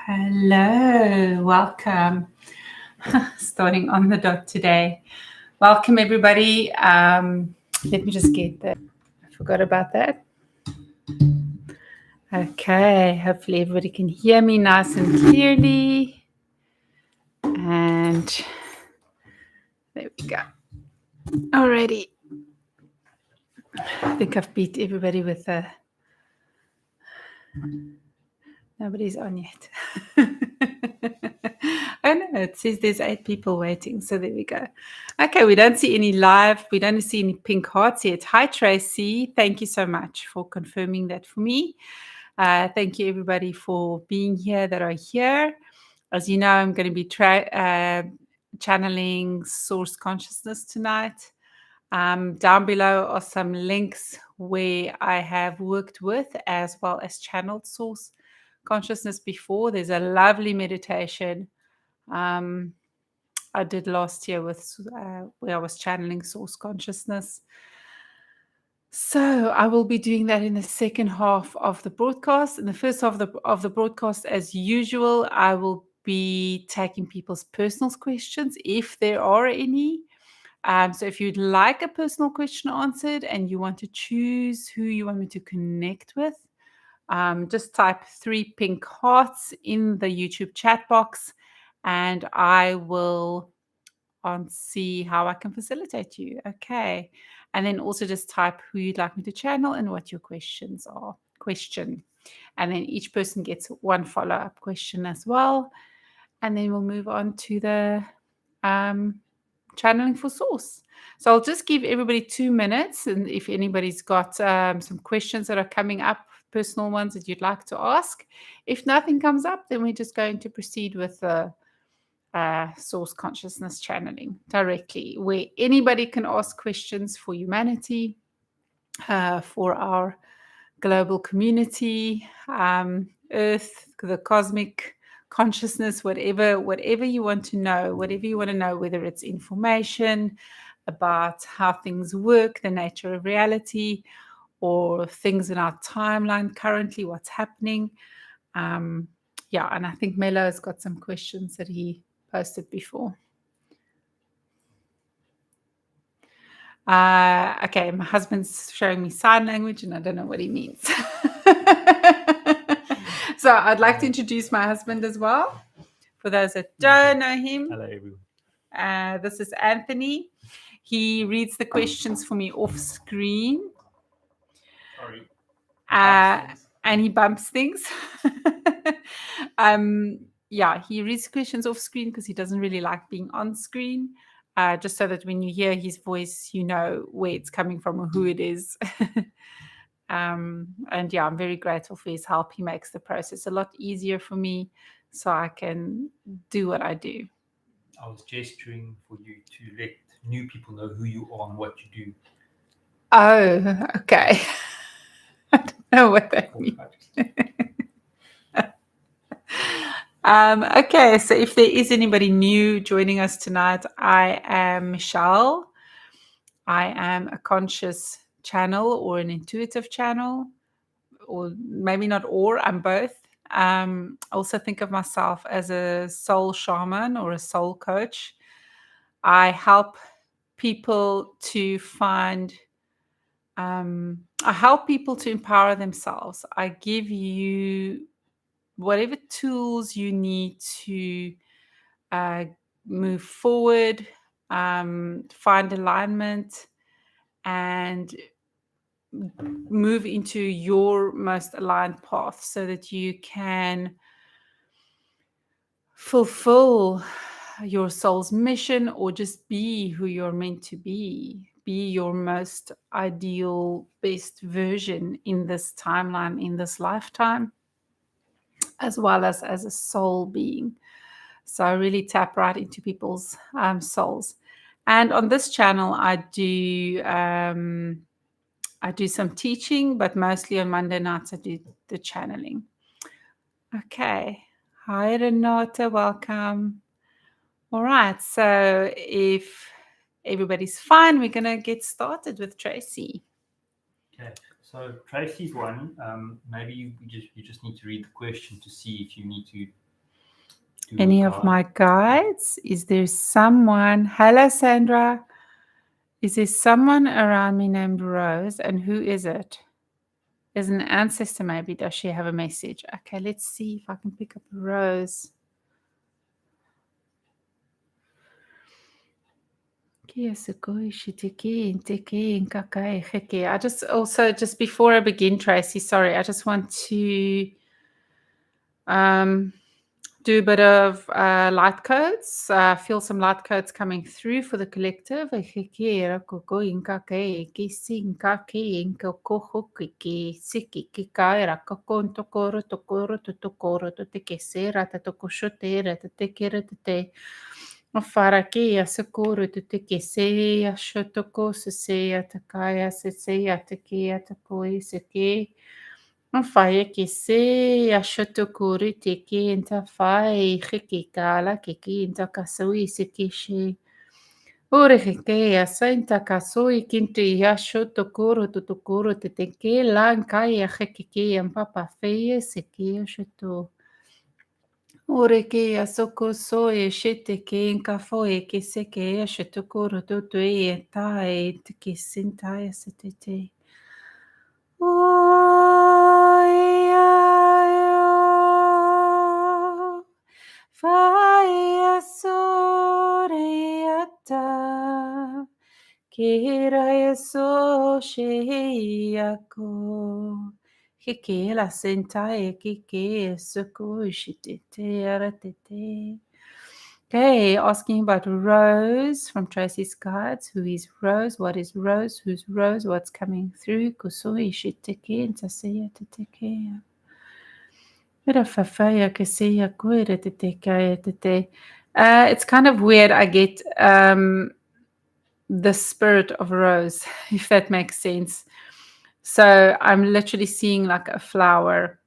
Hello, welcome. Starting on the dot today. Welcome, everybody. Let me just get that. I forgot about that. Okay, hopefully everybody can hear me nice and clearly. And there we go. Alrighty. I think I've beat everybody with a. Nobody's on yet. Oh no, it says there's 8 people waiting. So there we go. Okay, we don't see any live. We don't see any pink hearts yet. Hi, Tracy. Thank you so much for confirming that for me. Thank you, everybody, for being here that are here. As you know, I'm going to be channeling source consciousness tonight. Down below are some links where I have worked with as well as channeled source consciousness before. There's a lovely meditation I did last year with where I was channeling source consciousness. So I will be doing that in the second half of the broadcast. In the first half of the broadcast, as usual, I will be taking people's personal questions if there are any. So if you'd like a personal question answered and you want to choose who you want me to connect with, just type 3 pink hearts in the YouTube chat box and I will see how I can facilitate you. Okay. And then also just type who you'd like me to channel and what your questions are. And then each person gets 1 follow-up question as well. And then we'll move on to the channeling for source. So I'll just give everybody 2 minutes. And if anybody's got some questions that are coming up, personal ones that you'd like to ask, if nothing comes up, then we're just going to proceed with the source consciousness channeling directly, where anybody can ask questions for humanity, for our global community, Earth, the cosmic consciousness, whatever you want to know, whether it's information about how things work, the nature of reality, or things in our timeline currently, what's happening. And I think Melo has got some questions that he posted before. Okay, my husband's showing me sign language and I don't know what he means. So I'd like to introduce my husband as well. For those that don't know him. Hello, everyone. This is Anthony. He reads the questions for me off screen. Sorry. And he bumps things. He reads questions off screen because he doesn't really like being on screen. Just so that when you hear his voice, you know where it's coming from or who it is. I'm very grateful for his help. He makes the process a lot easier for me so I can do what I do. I was gesturing for you to let new people know who you are and what you do. Oh, okay. I don't know what that means. Okay, so if there is anybody new joining us tonight, I am Michelle. I am a conscious channel or an intuitive channel, or maybe not or, I'm both. I also think of myself as a soul shaman or a soul coach. I help people to empower themselves. I give you whatever tools you need to move forward, find alignment, and move into your most aligned path so that you can fulfill your soul's mission or just be who you're meant to be your most ideal, best version in this timeline, in this lifetime, as well as a soul being. So I really tap right into people's souls. And on this channel, I do some teaching, but mostly on Monday nights I do the channeling. Okay. Hi, Renata. Welcome. All right. So if everybody's fine, we're going to get started with Tracy. Okay. So Tracy's one. Maybe you just need to read the question to see if you need to to Any a of guide. my guides? Is there someone? Hello, Sandra. Is there someone around me named Rose? And who is it? Is an ancestor maybe? Does she have a message? Okay, let's see if I can pick up Rose. I just also, just before I begin, Tracy, sorry, I just want to do a bit of light codes. Feel some light codes coming through for the collective. Farakia sakuru to tiki se shotoko se atakaya se atakia takoi seki. Faya que se ashotokuri tiki inta fai hiki kala kiki inta kasui sekishi. Ore hike asainta kasui kinti yashotokuru tutukuru titiki lankaya hikiki and papa feye seki ashoto. Ore ke asoko soe shete ke inka foe ke seke ashotokuru tutu e tae tiki sinta setete. Faya soreata kiraya so sheyako hike la sentae kike suku shitete aratete. Okay, asking about Rose from Tracy's Guides. Who is Rose? What is Rose? Who's Rose? What's coming through? Kusui shiteke intaseya teteke. It's kind of weird. I get the spirit of Rose, if that makes sense. So I'm literally seeing like a flower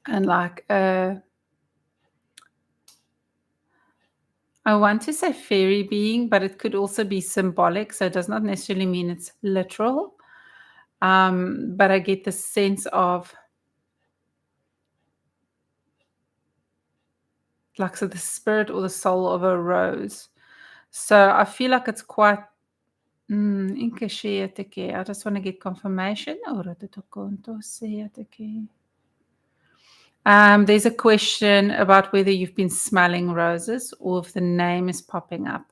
and like I want to say fairy being, but it could also be symbolic. So it does not necessarily mean it's literal. But I get the sense of like, so the spirit or the soul of a rose. So I feel like it's quite I just want to get confirmation. There's a question about whether you've been smelling roses or if the name is popping up.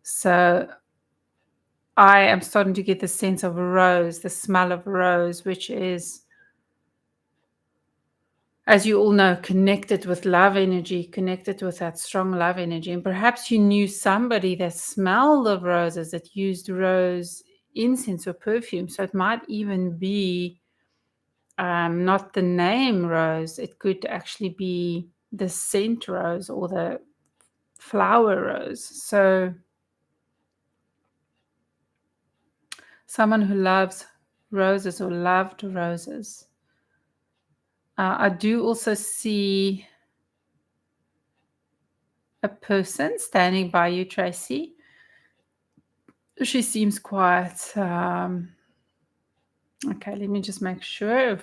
So I am starting to get the sense of a rose, the smell of a rose, which is, as you all know, connected with love energy, connected with that strong love energy. And perhaps you knew somebody that smelled of roses, that used rose incense or perfume. So it might even be not the name rose. It could actually be the scent rose or the flower rose. So someone who loves roses or loved roses. I do also see a person standing by you, Tracy. She seems quite okay. Let me just make sure.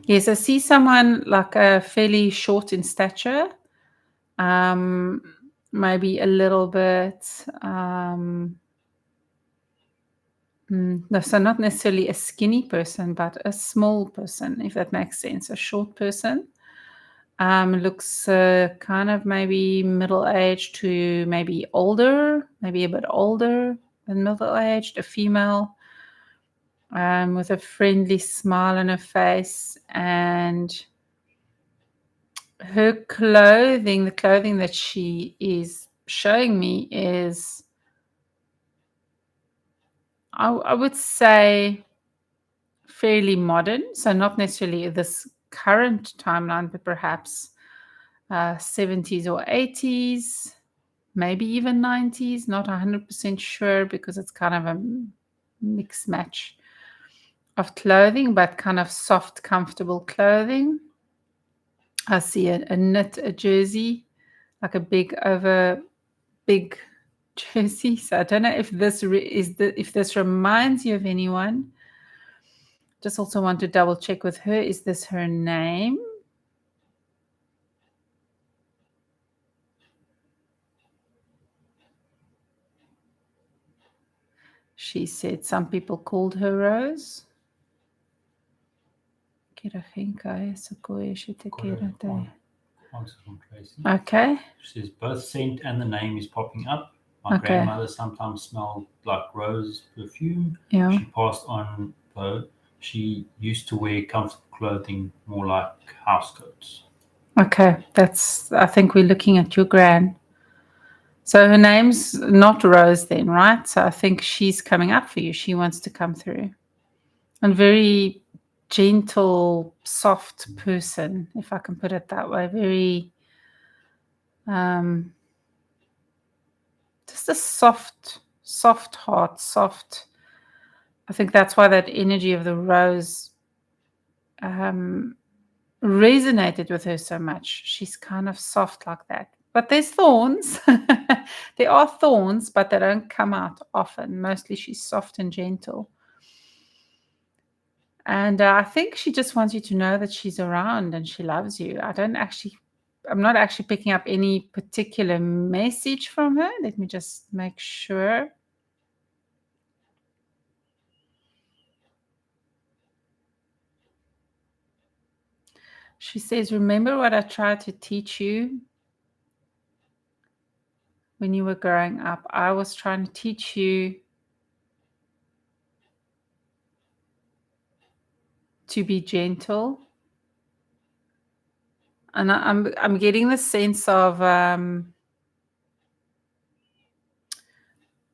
Yes, I see someone like a fairly short in stature, maybe a little bit. No, so not necessarily a skinny person, but a small person, if that makes sense. A short person. Looks kind of maybe middle-aged to maybe older, maybe a bit older than middle-aged, a female, with a friendly smile on her face. And her clothing, the clothing that she is showing me is, I would say, fairly modern. So not necessarily this current timeline, but perhaps 70s or 80s, maybe even 90s, not 100% sure because it's kind of a mixed match of clothing, but kind of soft, comfortable clothing. I see a knit, a jersey, like a big jersey. So I don't know if this if this reminds you of anyone. Just also want to double check with her. Is this her name? She said some people called her Rose. Answer from Tracy. Okay. She says both scent and the name is popping up. My grandmother sometimes smelled like rose perfume. Yeah. She passed on though. She used to wear comfortable clothing, more like housecoats. Okay, I think we're looking at your gran. So her name's not Rose then, right? So I think she's coming up for you. She wants to come through. And very gentle, soft person, if I can put it that way. Very, just a soft heart, soft. I think that's why that energy of the rose resonated with her so much. She's kind of soft like that. But there's thorns. There are thorns, but they don't come out often. Mostly she's soft and gentle. And I think she just wants you to know that she's around and she loves you. I'm not actually picking up any particular message from her. Let me just make sure. She says, remember what I tried to teach you when you were growing up? I was trying to teach you to be gentle. And I'm getting the sense of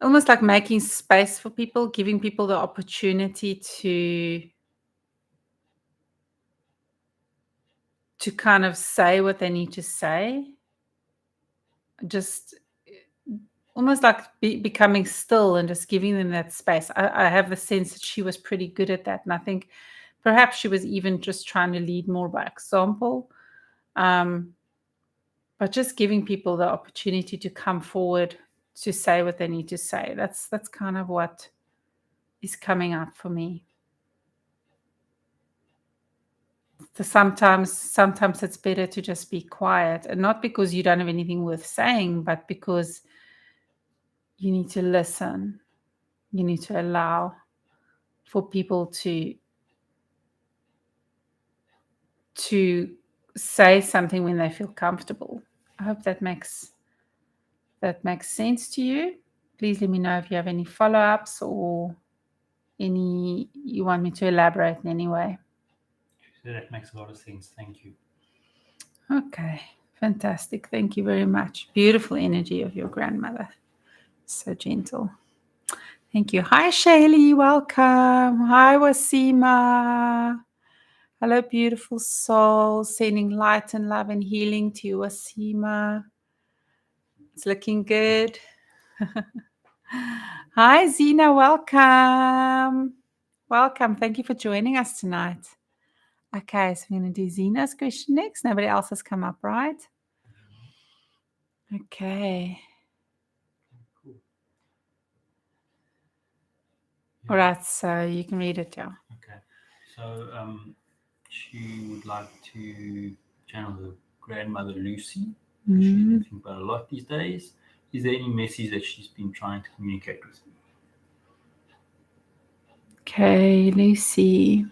almost like making space for people, giving people the opportunity to kind of say what they need to say. Just almost like becoming still and just giving them that space. I have the sense that she was pretty good at that. And I think perhaps she was even just trying to lead more by example. But just giving people the opportunity to come forward to say what they need to say. That's kind of what is coming up for me. Sometimes it's better to just be quiet, and not because you don't have anything worth saying, but because you need to listen. You need to allow for people to say something when they feel comfortable. I hope that makes sense to you. Please let me know if you have any follow-ups or you want me to elaborate in any way. That makes a lot of sense. Thank you. Okay, fantastic. Thank you very much. Beautiful energy of your grandmother. So gentle. Thank you. Hi, Shaylee. Welcome. Hi, Wasima. Hello, beautiful soul. Sending light and love and healing to you, Wasima. It's looking good. Hi, Zena. Welcome. Welcome. Thank you for joining us tonight. Okay, so we're going to do Zena's question next. Nobody else has come up, right? Okay. Cool. Yeah. All right, so you can read it, yeah. Okay. So she would like to channel her grandmother Lucy. She's been thinking about a lot these days. Is there any message that she's been trying to communicate with you? Okay, Lucy.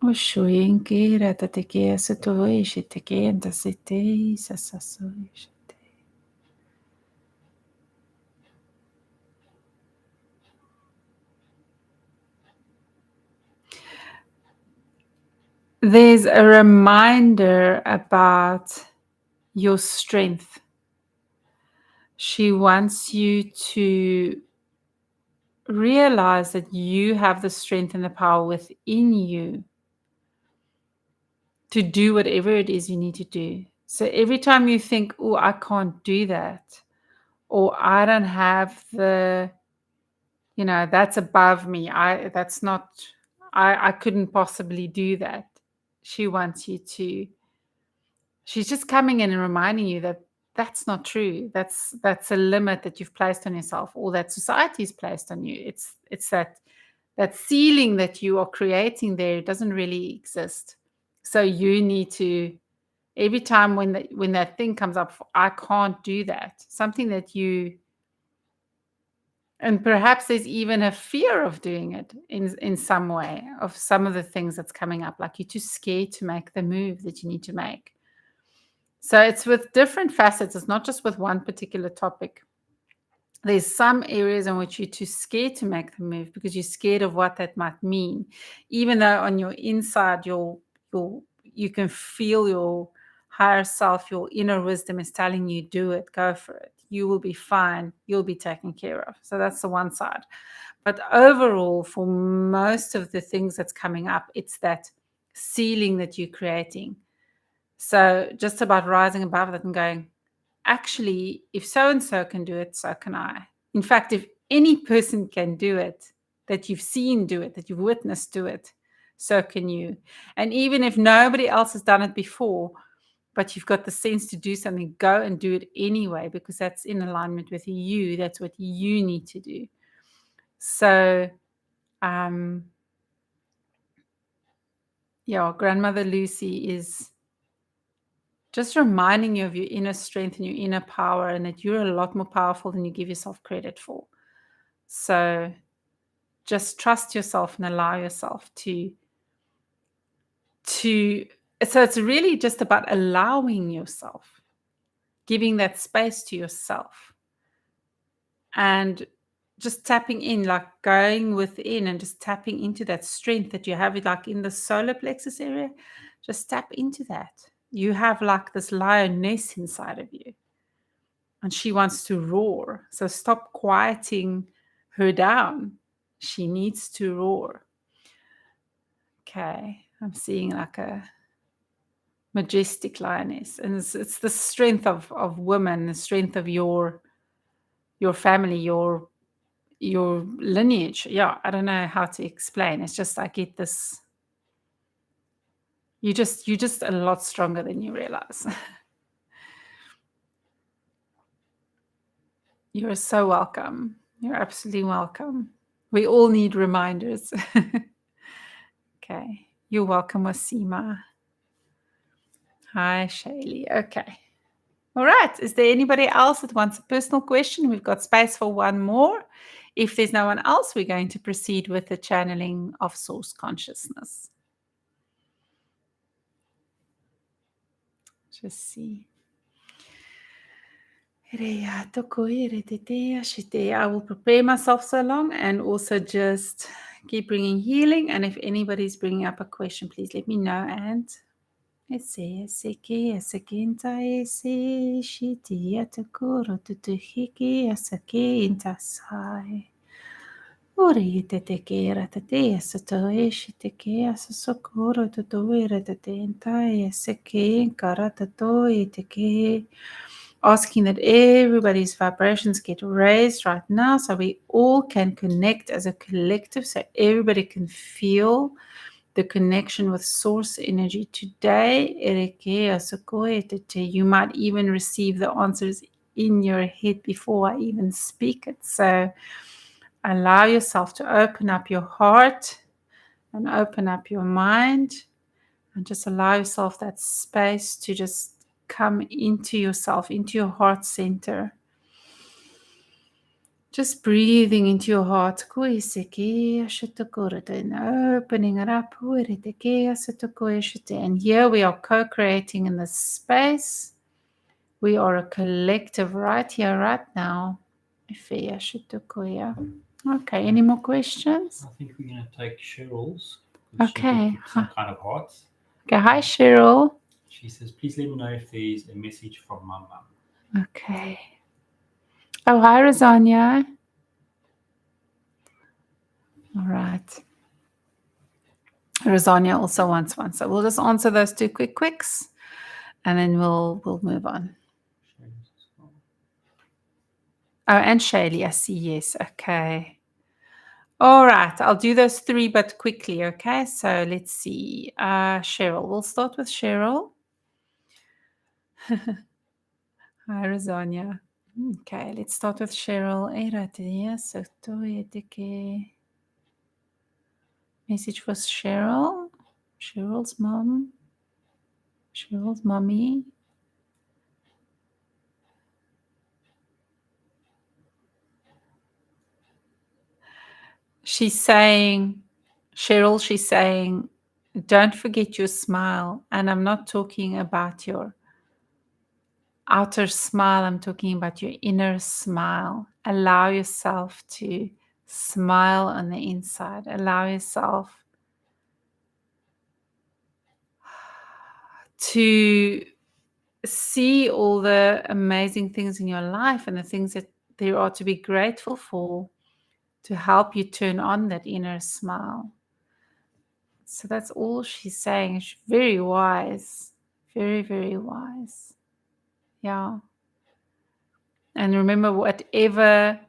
Oshoinki ratateke asatoe shiteke and dasete sasasoe shite. There's a reminder about your strength. She wants you to realize that you have the strength and the power within you to do whatever it is you need to do. So every time you think, oh, I can't do that, or I don't have that's above me. I couldn't possibly do that. She wants you to, she's just coming in and reminding you that that's not true. That's a limit that you've placed on yourself or that society's placed on you. It's that that ceiling that you are creating there doesn't really exist. So you need to, every time when that thing comes up, I can't do that. Something that you, and perhaps there's even a fear of doing it in some way, of some of the things that's coming up, like you're too scared to make the move that you need to make. So it's with different facets. It's not just with one particular topic. There's some areas in which you're too scared to make the move because you're scared of what that might mean, even though on your inside you can feel your higher self, your inner wisdom is telling you, do it, go for it, you will be fine, you'll be taken care of. So that's the one side. But overall, for most of the things that's coming up, it's that ceiling that you're creating. So just about rising above that and going, actually, if so and so can do it, so can I. In fact, if any person can do it, that you've seen do it, that you've witnessed do it, so can you. And even if nobody else has done it before, but you've got the sense to do something, go and do it anyway, because that's in alignment with you. That's what you need to do. So, yeah, Grandmother Lucy is just reminding you of your inner strength and your inner power, and that you're a lot more powerful than you give yourself credit for. So just trust yourself and allow yourself to so it's really just about allowing yourself, giving that space to yourself, and just tapping in, like going within and just tapping into that strength that you have, like in the solar plexus area. Just tap into that. You have like this lioness inside of you, and she wants to roar. So stop quieting her down. She needs to roar. Okay, I'm seeing like a majestic lioness, and it's the strength of women, the strength of your family, your lineage. Yeah, I don't know how to explain. It's just I get this. You're just a lot stronger than you realize. You're so welcome. You're absolutely welcome. We all need reminders. Okay. You're welcome, Wasima. Hi, Shaylee. Okay. All right. Is there anybody else that wants a personal question? We've got space for one more. If there's no one else, we're going to proceed with the channeling of source consciousness. Just see. I will prepare myself so long, and also just keep bringing healing. And if anybody's bringing up a question, please let me know. And Ori te te kera te te asa to eshi te ke asa sokoro to to ira te te entai asa ke karata to e te ke. Asking that everybody's vibrations get raised right now, so we all can connect as a collective, so everybody can feel the connection with source energy today. You might even receive the answers in your head before I even speak it. So allow yourself to open up your heart and open up your mind, and just allow yourself that space to just come into yourself, into your heart center. Just breathing into your heart. And opening it up. And here we are co-creating in this space. We are a collective right here, right now. Okay, any more questions? I think we're going to take Cheryl's. Okay. Some kind of hearts. Okay, hi Cheryl. She says, please let me know if there's a message from my mum. Okay. Oh, hi Rosania. All right. Rosania also wants one. So we'll just answer those two quicks, and then we'll move on. Oh, and Shaylee, I see. Yes. Okay. All right. I'll do those three, but quickly. Okay. So let's see. Cheryl. We'll start with Cheryl. Hi, Rosania. Okay. Let's start with Cheryl. Message for Cheryl. Cheryl's mom. Cheryl's mommy. She's saying, Cheryl, she's saying, don't forget your smile. And I'm not talking about your outer smile, I'm talking about your inner smile. Allow yourself to smile on the inside. Allow yourself to see all the amazing things in your life and the things that there are to be grateful for to help you turn on that inner smile. So that's all she's saying. She's very wise. Very, very wise. Yeah. And remember, whatever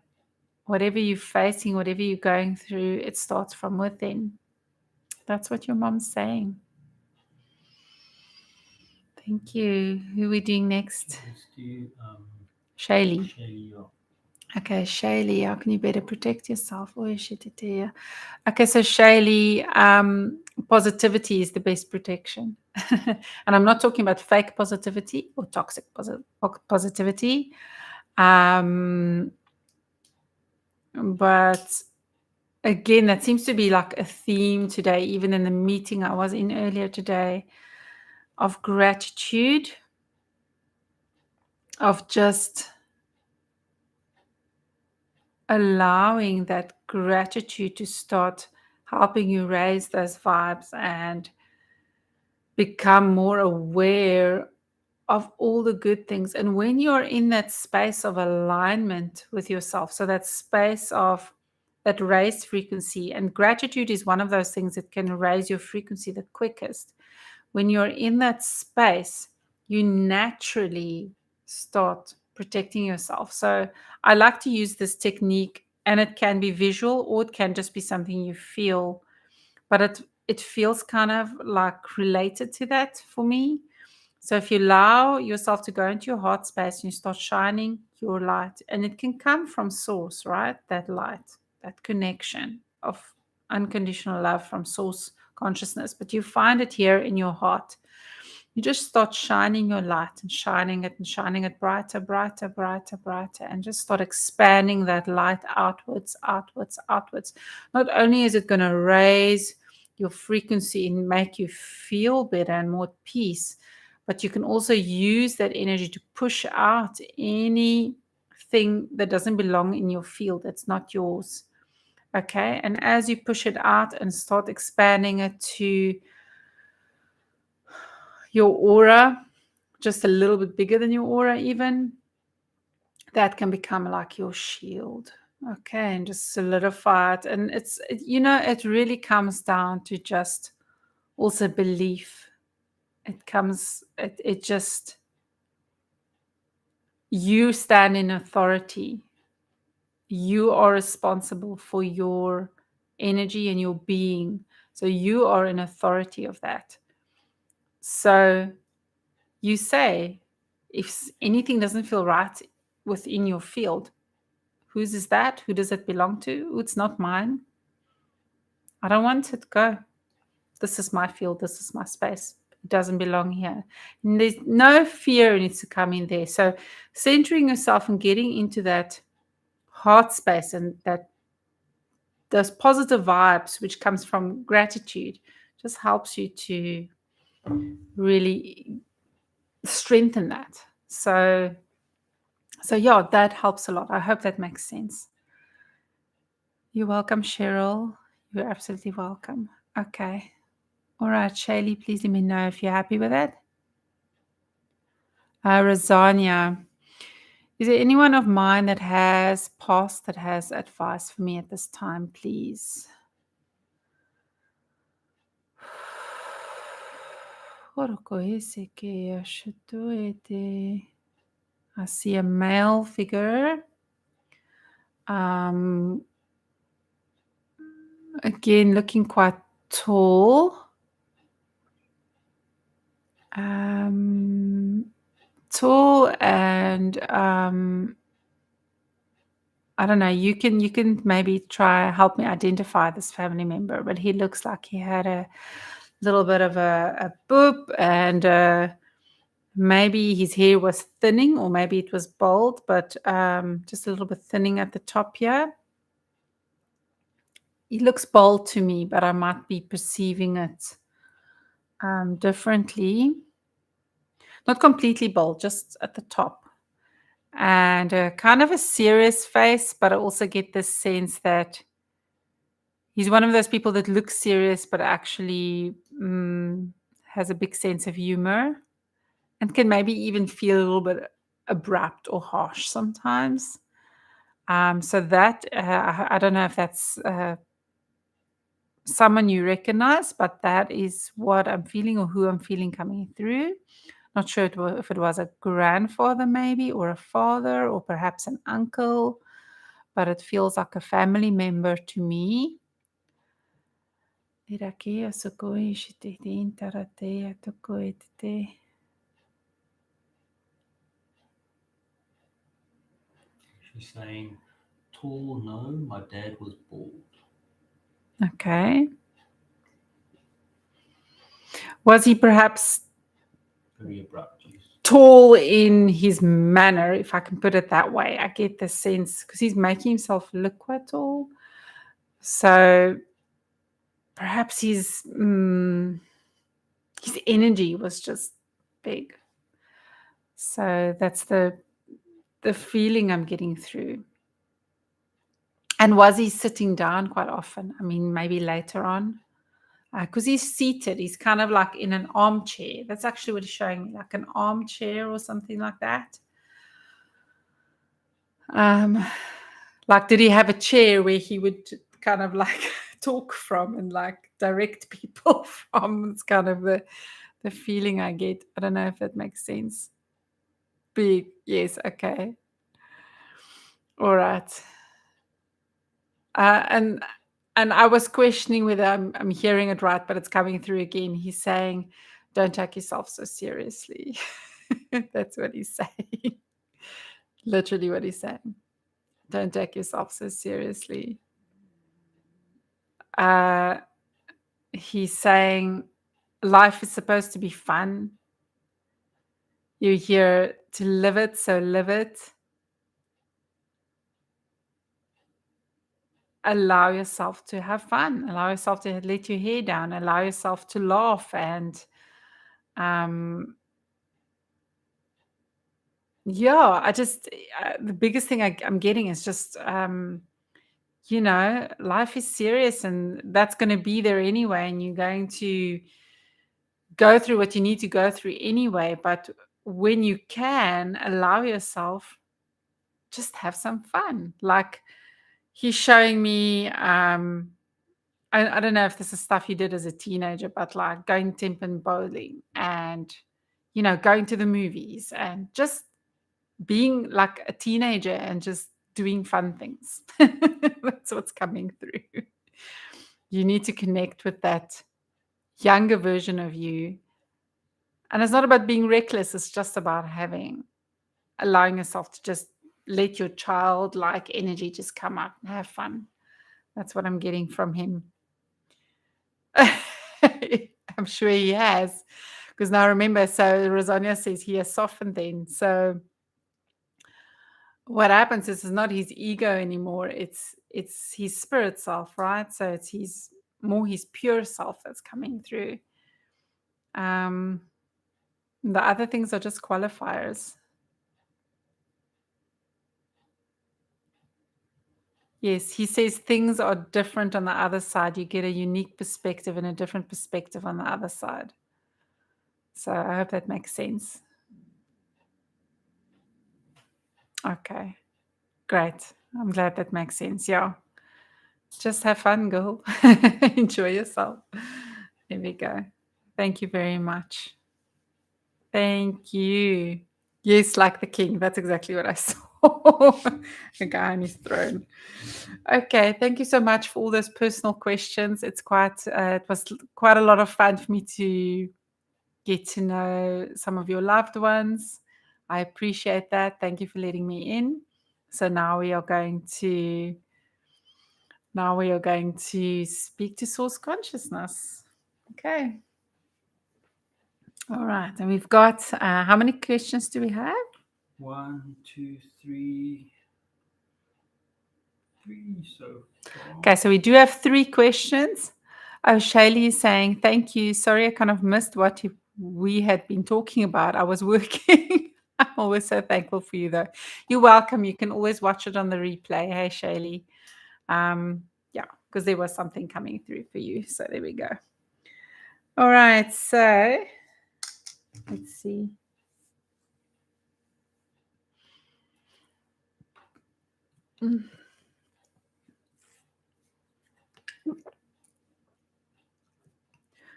you're facing, whatever you're going through, it starts from within. That's what your mom's saying. Thank you. Who are we doing next? Let's do Shaylee. Shaylee. Okay, Shaylee, how can you better protect yourself? Oh, shit, okay, so Shaylee, positivity is the best protection. And I'm not talking about fake positivity or toxic positivity. But again, that seems to be like a theme today, even in the meeting I was in earlier today, of gratitude, of just allowing that gratitude to start helping you raise those vibes and become more aware of all the good things. And when you're in that space of alignment with yourself, so that space of that raised frequency, and gratitude is one of those things that can raise your frequency the quickest. When you're in that space, you naturally start protecting yourself. So I like to use this technique, and it can be visual or it can just be something you feel, but it feels kind of like related to that for me. So if you allow yourself to go into your heart space and you start shining your light, and it can come from source, right? That light, that connection of unconditional love from source consciousness, but you find it here in your heart. You just start shining your light and shining it brighter, brighter, brighter, brighter, and just start expanding that light outwards, outwards, outwards. Not only is it going to raise your frequency and make you feel better and more at peace, but you can also use that energy to push out anything that doesn't belong in your field, that's not yours. Okay. And as you push it out and start expanding it to your aura, just a little bit bigger than your aura, even, that can become like your shield. Okay. And just solidify it. And it really comes down to just also belief. It just, you stand in authority. You are responsible for your energy and your being. So you are an authority of that. So you say, if anything doesn't feel right within your field, whose is that? Who does it belong to? It's not mine. I don't want it. Go. This is my field. This is my space. It doesn't belong here. And there's no fear needs to come in there. So centering yourself and getting into that heart space and that those positive vibes which comes from gratitude just helps you to really strengthen that. So yeah, that helps a lot. I hope that makes sense. You're welcome, Cheryl. You're absolutely welcome. Okay. All right, Shaylee, please let me know if you're happy with it. Rosania, is there anyone of mine that has passed that has advice for me at this time, please? I see a male figure. Again, looking quite tall. Tall and I don't know, you can maybe try help me identify this family member, but he looks like he had a little bit of a boop, and maybe his hair was thinning, or maybe it was bald, but just a little bit thinning at the top here. He looks bald to me, but I might be perceiving it differently. Not completely bald, just at the top. And kind of a serious face, but I also get this sense that he's one of those people that looks serious, but actually has a big sense of humor, and can maybe even feel a little bit abrupt or harsh sometimes. So that I don't know if that's someone you recognize, but that is what I'm feeling, or who I'm feeling coming through. Not sure if it was a grandfather, maybe, or a father, or perhaps an uncle, but it feels like a family member to me. She's saying, tall, no, my dad was bald. Okay. Was he perhaps Very abrupt, yes. tall in his manner, if I can put it that way? I get the sense because he's making himself look quite tall. So perhaps his energy was just big. So that's the feeling I'm getting through. And was he sitting down quite often? I mean, maybe later on, because he's seated. He's kind of like in an armchair. That's actually what he's showing me, like an armchair or something like that. Like, did he have a chair where he would kind of like talk from and like direct people from? It's kind of the feeling I get. I don't know if that makes sense. Big, yes, okay, all right. And I was questioning whether I'm hearing it right, but it's coming through again. He's saying, "Don't take yourself so seriously." That's what he's saying. Literally what he's saying. Don't take yourself so seriously. Uh, he's saying life is supposed to be fun. You're here to live it, so live it. Allow yourself to have fun. Allow yourself to let your hair down. Allow yourself to laugh. And yeah, I just, the biggest thing I'm getting is just, life is serious, and that's going to be there anyway. And you're going to go through what you need to go through anyway. But when you can allow yourself, just have some fun. Like he's showing me, I don't know if this is stuff he did as a teenager, but like going Temple bowling and, going to the movies and just being like a teenager and just doing fun things. That's what's coming through. You need to connect with that younger version of you. And it's not about being reckless, it's just about allowing yourself to just let your childlike energy just come out and have fun. That's what I'm getting from him. I'm sure he has. Because now remember, so Rosonia says he has softened then. So what happens is it's not his ego anymore. It's his spirit self, right? So it's his pure self that's coming through. The other things are just qualifiers. Yes, he says things are different on the other side. You get a unique perspective and a different perspective on the other side. So I hope that makes sense. Okay, great. I'm glad that makes sense. Yeah. Just have fun, girl. Enjoy yourself. There we go. Thank you very much. Thank you. Yes, like the king. That's exactly what I saw. A guy on his throne. Okay, thank you so much for all those personal questions. It was quite a lot of fun for me to get to know some of your loved ones. I appreciate that. Thank you for letting me in. So now we are going to speak to source consciousness. Okay. All right. And we've got how many questions do we have? 1, 2, 3. 3 so far. Okay, so we do have 3 questions. Oh, Shaylee is saying, thank you. Sorry, I kind of missed what we had been talking about. I was working. I'm always so thankful for you, though. You're welcome. You can always watch it on the replay. Hey, Shaylee. Yeah, because there was something coming through for you. So there we go. All right, so let's see.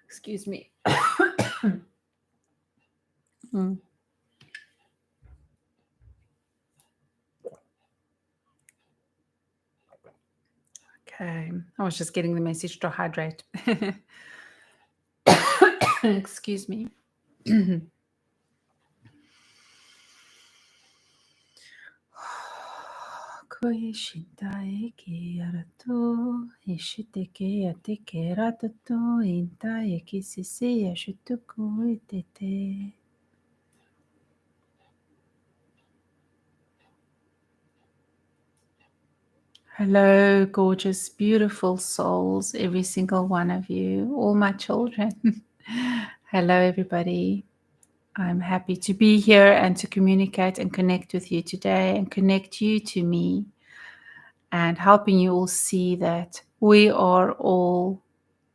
Excuse me. Okay, I was just getting the message to hydrate. Excuse me. Hello, gorgeous, beautiful souls, every single one of you, all my children. Hello, everybody. I'm happy to be here and to communicate and connect with you today and connect you to me and helping you all see that we are all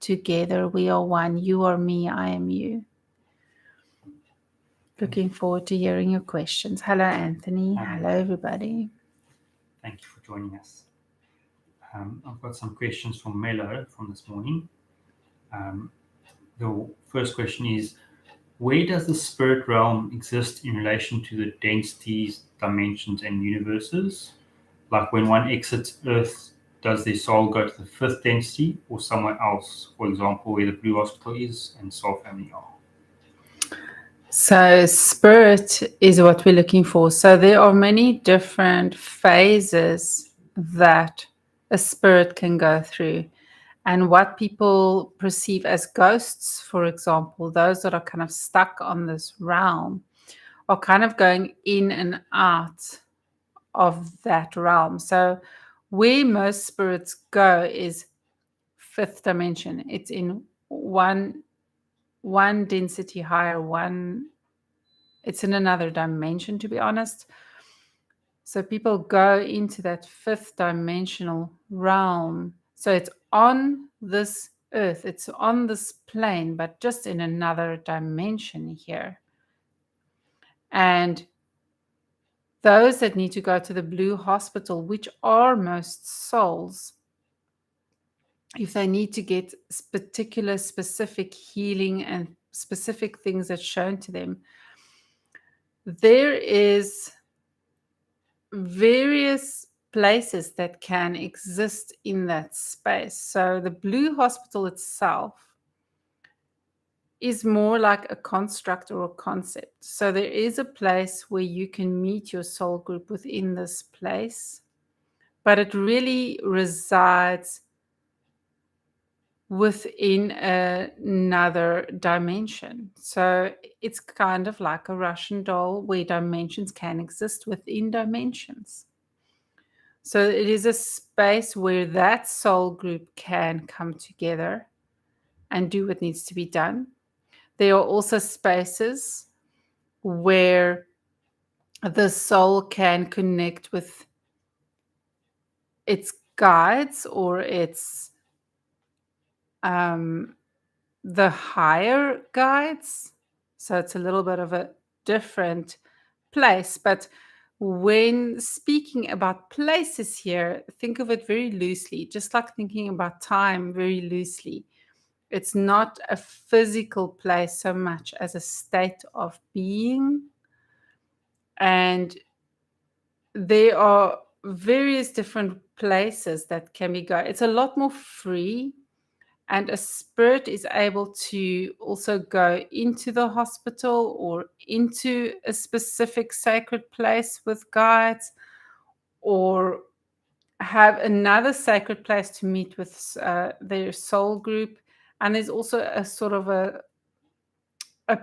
together. We are one. You are me. I am you. Looking forward to hearing your questions. Hello, Anthony. Hello, everybody. Thank you for joining us. I've got some questions from Melo from this morning. The first question is, where does the spirit realm exist in relation to the densities, dimensions, and universes? Like when one exits Earth, does their soul go to the 5th density or somewhere else? For example, where the Blue Hospital is and Soul Family are. So spirit is what we're looking for. So there are many different phases that a spirit can go through. And what people perceive as ghosts, for example, those that are kind of stuck on this realm, are kind of going in and out of that realm. So where most spirits go is 5th dimension. It's in one density higher, it's in another dimension, to be honest. So people go into that 5th dimensional realm. So it's on this earth, it's on this plane, but just in another dimension here. And those that need to go to the Blue Hospital, which are most souls, if they need to get particular specific healing and specific things that's shown to them, there is various places that can exist in that space. So the Blue Hospital itself is more like a construct or a concept. So there is a place where you can meet your soul group within this place, but it really resides within another dimension. So it's kind of like a Russian doll where dimensions can exist within dimensions. So it is a space where that soul group can come together and do what needs to be done. There are also spaces where the soul can connect with its guides or its the higher guides. So it's a little bit of a different place. But when speaking about places here, think of it very loosely, just like thinking about time very loosely. It's not a physical place so much as a state of being. And there are various different places that can be go. It's a lot more free. And a spirit is able to also go into the hospital or into a specific sacred place with guides, or have another sacred place to meet with their soul group. And there's also a sort of a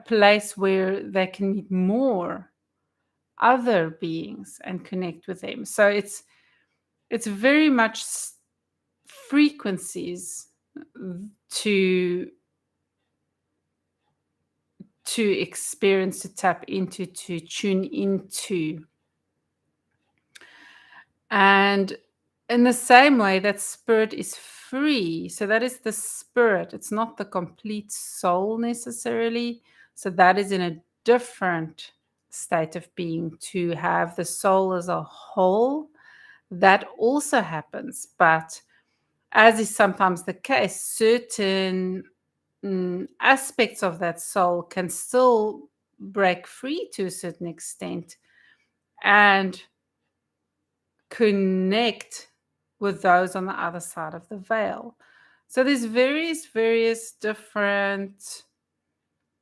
place where they can meet more other beings and connect with them. So it's very much frequencies to experience, to tap into, to tune into. And in the same way that spirit is free, so that is the spirit, it's not the complete soul necessarily. So that is in a different state of being, to have the soul as a whole. That also happens, but as is sometimes the case, certain aspects of that soul can still break free to a certain extent and connect with those on the other side of the veil. So there's various different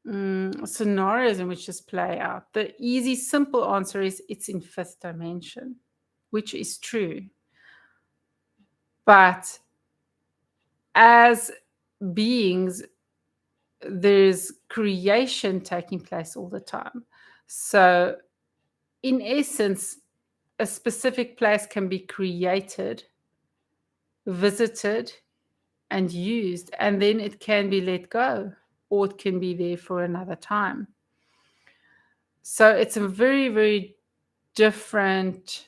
scenarios in which this play out. The easy, simple answer is it's in fifth dimension, which is true. But as beings, there's creation taking place all the time. So in essence, a specific place can be created, visited, and used, and then it can be let go, or it can be there for another time. So it's a very, very different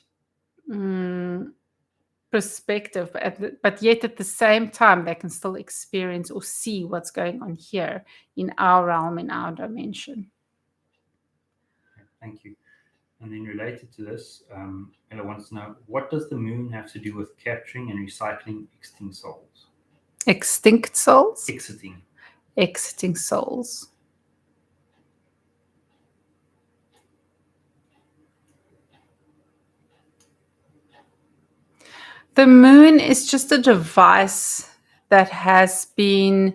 perspective, but yet at the same time, they can still experience or see what's going on here in our realm, in our dimension. Thank you. And then related to this, Ella wants to know, what does the moon have to do with capturing and recycling extinct souls? Extinct souls? Exiting souls. The moon is just a device that has been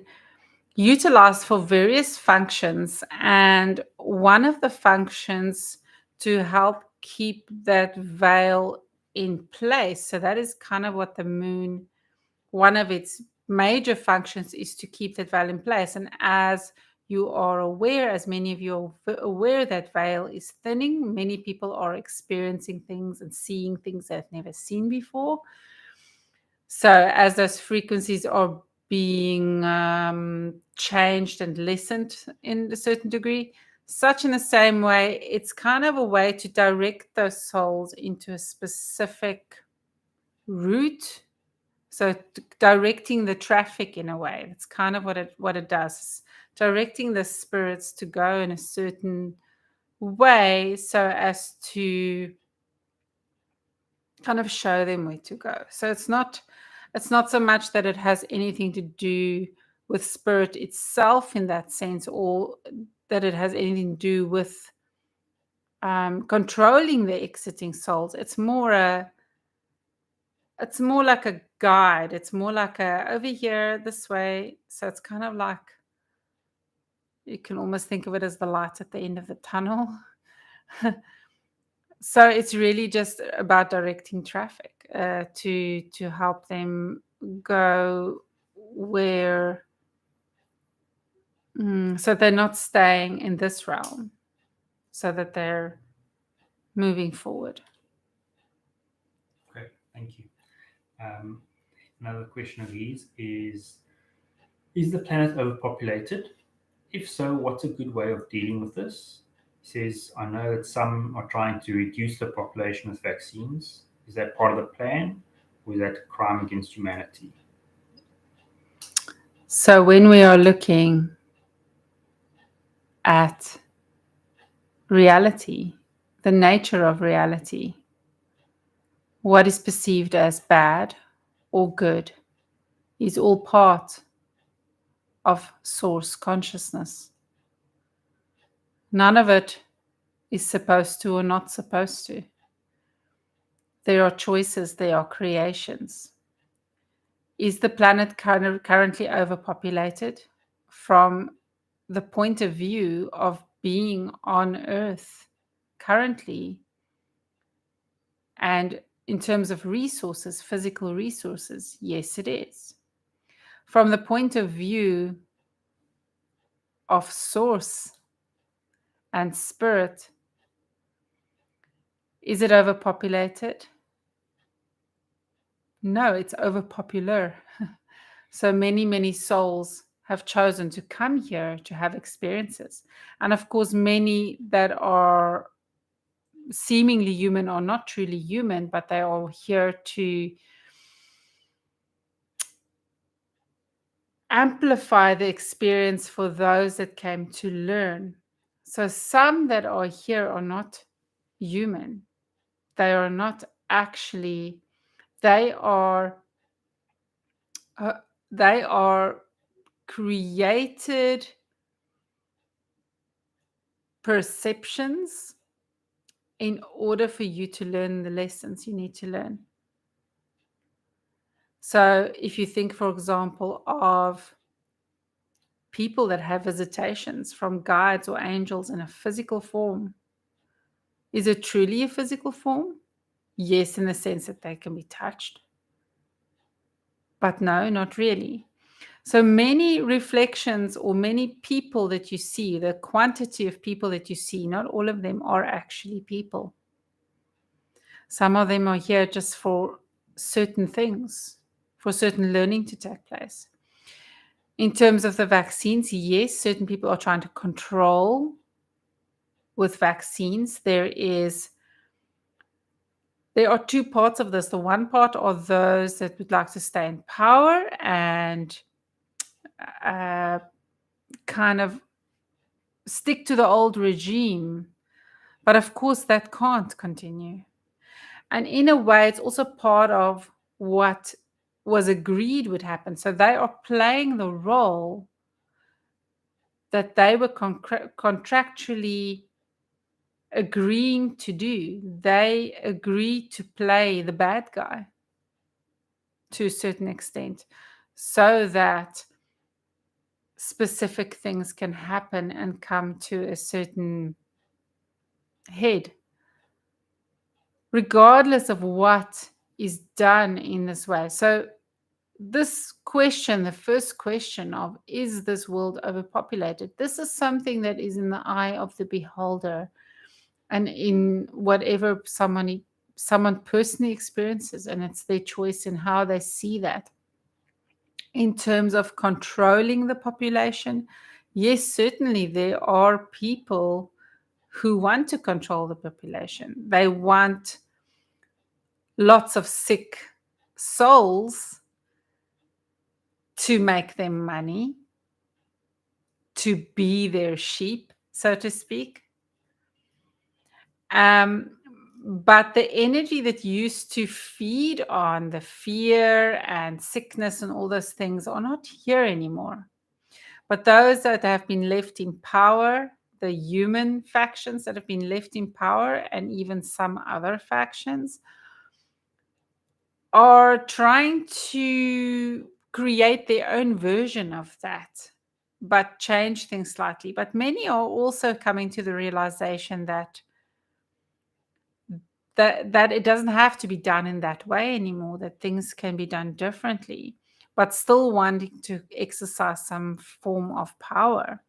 utilized for various functions, and one of the functions to help keep that veil in place. So that is kind of what the moon, one of its major functions is to keep that veil in place. And as you are aware, as many of you are aware, that veil is thinning. Many people are experiencing things and seeing things they've never seen before. So as those frequencies are being changed and lessened in a certain degree, such in the same way, it's kind of a way to direct those souls into a specific route. So directing the traffic in a way, that's kind of what it does, directing the spirits to go in a certain way so as to kind of show them where to go. So it's not so much that it has anything to do with spirit itself in that sense, or that it has anything to do with controlling the exiting souls. It's more like a guide. It's more like over here, this way. So it's kind of like, you can almost think of it as the light at the end of the tunnel. So it's really just about directing traffic to help them go where, so they're not staying in this realm, so that they're moving forward. Okay, thank you. Another question of his is the planet overpopulated? If so, what's a good way of dealing with this? He says, I know that some are trying to reduce the population with vaccines. Is that part of the plan, or is that a crime against humanity? So when we are looking at reality, the nature of reality, what is perceived as bad or good is all part of source consciousness. None of it is supposed to or not supposed to. There are choices, there are creations. Is the planet currently overpopulated? From the point of view of being on Earth currently, and in terms of resources, physical resources, yes, it is. From the point of view of source and spirit, is it overpopulated? No, it's overpopular. So many souls have chosen to come here to have experiences. And of course, many that are seemingly human are not truly human, but they are here to amplify the experience for those that came to learn. So some that are here are not human. They are not actually, they are uh, they are created perceptions in order for you to learn the lessons you need to learn. So if you think, for example, of people that have visitations from guides or angels in a physical form, is it truly a physical form? Yes, in the sense that they can be touched. But no, not really. So many reflections or many people that you see, the quantity of people that you see, not all of them are actually people. Some of them are here just for certain things, for certain learning to take place. In terms of the vaccines, yes, certain people are trying to control with vaccines. There are two parts of this. The one part are those that would like to stay in power and kind of stick to the old regime. But of course, that can't continue. And in a way, it's also part of what was agreed would happen. So they are playing the role that they were contractually agreeing to do. They agreed to play the bad guy to a certain extent so that specific things can happen and come to a certain head, regardless of what is done in this way. So this question, the first question of, is this world overpopulated? This is something that is in the eye of the beholder and in whatever someone personally experiences, and it's their choice in how they see that. In terms of controlling the population, yes, certainly there are people who want to control the population. They want lots of sick souls to make them money, to be their sheep, so to speak. But the energy that used to feed on the fear and sickness and all those things are not here anymore. But those that have been left in power, the human factions that have been left in power, and even some other factions, are trying to create their own version of that, but change things slightly. But many are also coming to the realization that it doesn't have to be done in that way anymore, that things can be done differently, but still wanting to exercise some form of power.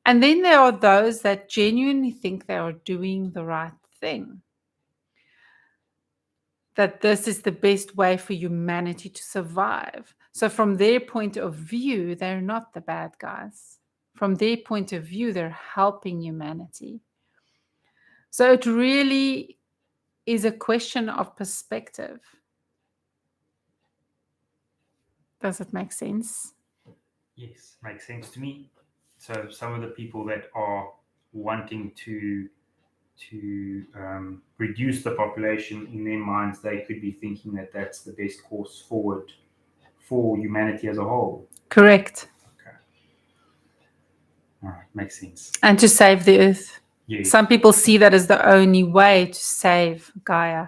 And then there are those that genuinely think they are doing the right thing, that this is the best way for humanity to survive. So from their point of view, they're not the bad guys. From their point of view, they're helping humanity. So it really is a question of perspective. Does it make sense? Yes, makes sense to me. So some of the people that are wanting to reduce the population, in their minds, they could be thinking that that's the best course forward for humanity as a whole. Correct. Okay. All right, makes sense. And to save the earth. Yes. Some people see that as the only way to save Gaia.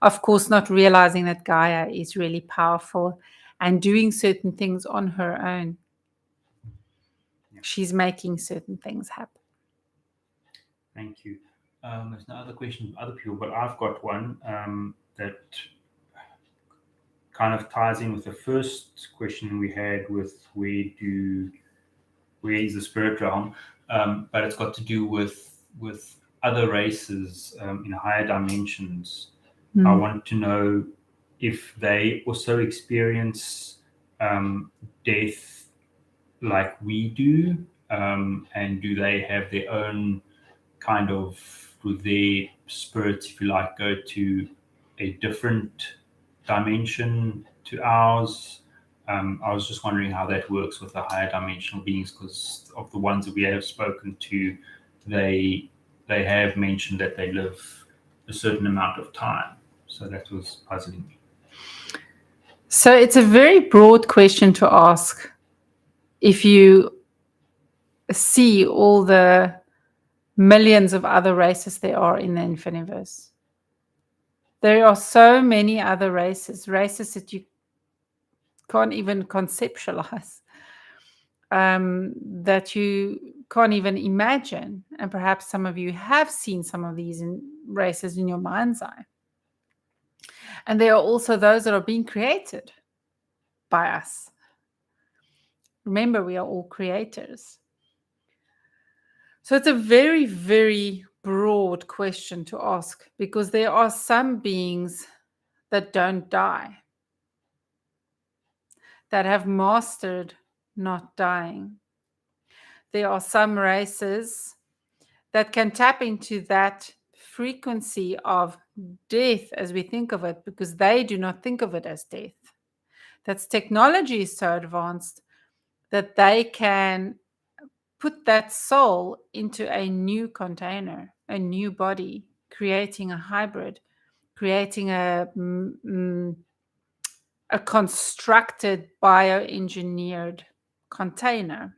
Of course, not realizing that Gaia is really powerful and doing certain things on her own. Yeah. She's making certain things happen. Thank you. There's no other questions from other people, but I've got one that kind of ties in with the first question we had with where is the spirit realm, but it's got to do with other races in higher dimensions. I want to know if they also experience death like we do, and do they have their own kind of, with their spirits, if you like, go to a different dimension to ours. I was just wondering how that works with the higher dimensional beings, because of the ones that we have spoken to, they they have mentioned that they live a certain amount of time. So that was puzzling me. So it's a very broad question to ask if you see all the millions of other races there are in the infiniverse. There are so many other races that you can't even conceptualize, that you can't even imagine. And perhaps some of you have seen some of these races in your mind's eye. And there are also those that are being created by us. Remember, we are all creators. So it's a very, very broad question to ask, because there are some beings that don't die, that have mastered not dying. There are some races that can tap into that frequency of death as we think of it, because they do not think of it as death. That's technology is so advanced that they can put that soul into a new container, a new body, creating a hybrid, creating a constructed bioengineered container,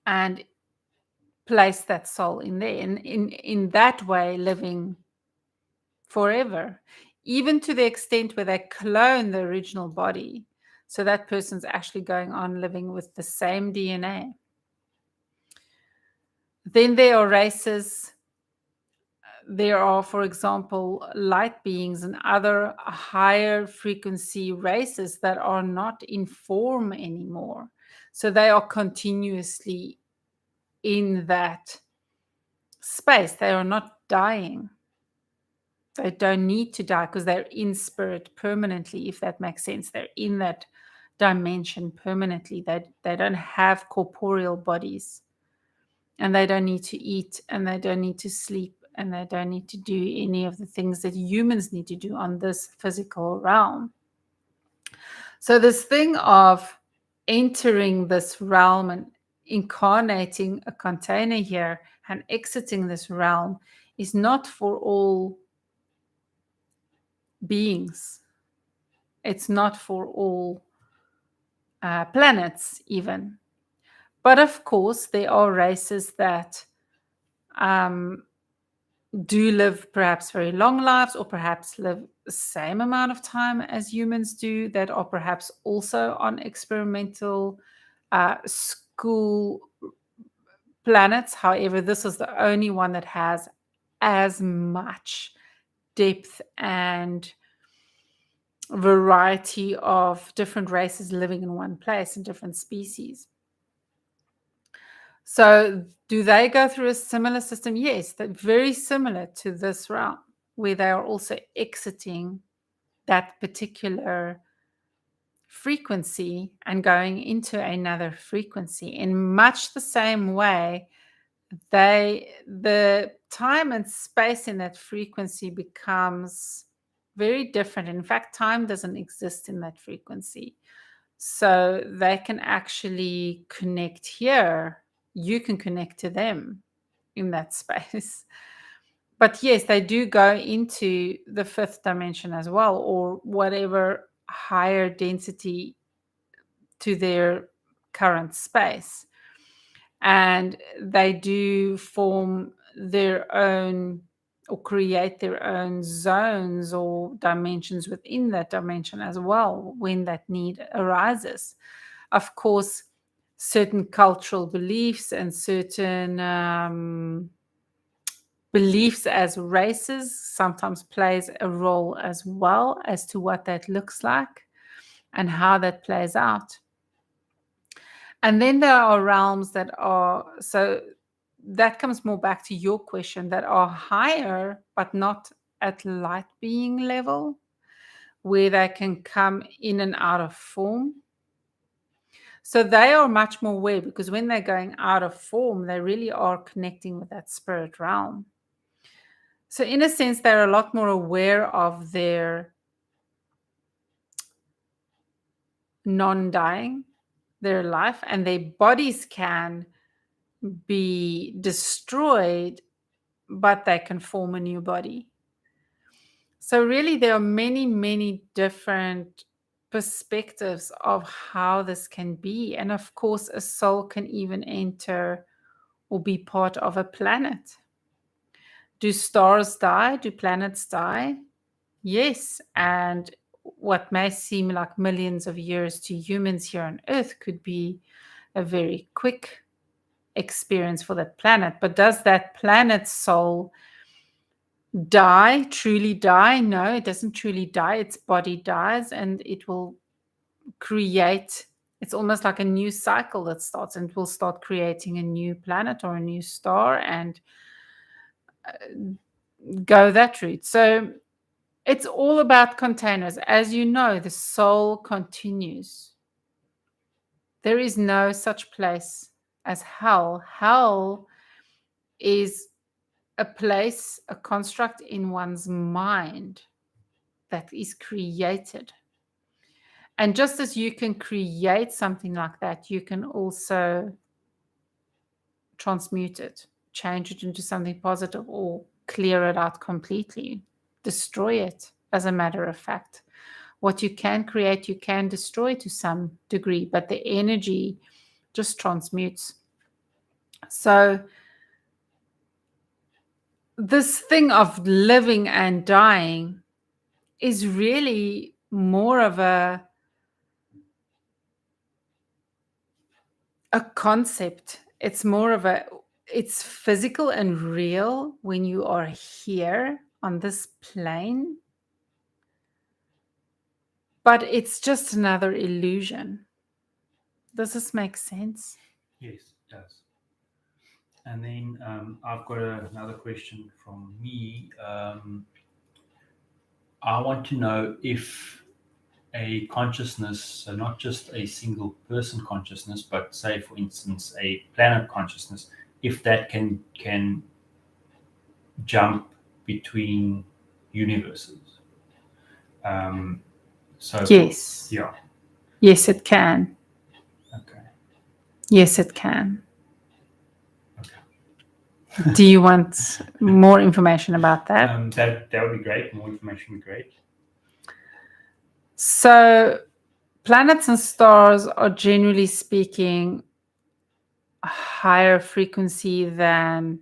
and place that soul in there, and in that way living forever, even to the extent where they clone the original body, so that person's actually going on living with the same DNA. Then there are races, there are, for example, light beings and other higher frequency races that are not in form anymore. So they are continuously in that space. They are not dying. They don't need to die because they're in spirit permanently, if that makes sense. They're in that dimension permanently. They don't have corporeal bodies, and they don't need to eat, and they don't need to sleep, and they don't need to do any of the things that humans need to do on this physical realm. So this thing of entering this realm and incarnating a container here and exiting this realm is not for all beings. It's not for all planets even. But of course, there are races that do live perhaps very long lives, or perhaps live the same amount of time as humans do, that are perhaps also on experimental school planets. However, this is the only one that has as much depth and variety of different races living in one place and different species. So do they go through a similar system? Yes, they're very similar to this realm, where they are also exiting that particular frequency and going into another frequency. In much the same way, the time and space in that frequency becomes very different. In fact, time doesn't exist in that frequency. So they can actually connect here. You can connect to them in that space. But yes, they do go into the fifth dimension as well, or whatever higher density to their current space. And they do form their own, or create their own zones or dimensions within that dimension as well when that need arises. Of course, certain cultural beliefs and certain beliefs as races sometimes plays a role as well as to what that looks like and how that plays out. And then there are realms that are, so that comes more back to your question, that are higher but not at light being level, where they can come in and out of form. So they are much more aware, because when they're going out of form, they really are connecting with that spirit realm. So in a sense, they're a lot more aware of their non-dying, their life, and their bodies can be destroyed, but they can form a new body. So really, there are many, many different perspectives of how this can be. And of course, a soul can even enter or be part of a planet. Do stars die? Do planets die? Yes. And what may seem like millions of years to humans here on Earth could be a very quick experience for that planet. But does that planet's soul die, truly die? No, it doesn't truly die. Its body dies and it will create, it's almost like a new cycle that starts, and it will start creating a new planet or a new star and go that route. So it's all about containers. As you know, the soul continues. There is no such place as hell. Hell is a place, a construct in one's mind that is created. And just as you can create something like that, you can also transmute it, change it into something positive, or clear it out completely, destroy it, as a matter of fact. What you can create, you can destroy to some degree, but the energy just transmutes. So this thing of living and dying is really more of a concept. It's more of a, it's physical and real when you are here on this plane, but it's just another illusion. Does this make sense? Yes, it does. And then I've got another question from me. I want to know if a consciousness, so not just a single person consciousness, but say, for instance, a planet consciousness, if that can jump between universes. So Yes. yeah. Yes, it can. Okay. Yes, it can. Okay. Do you want more information about that? That would be great. More information would be great. So planets and stars are, generally speaking, a higher frequency than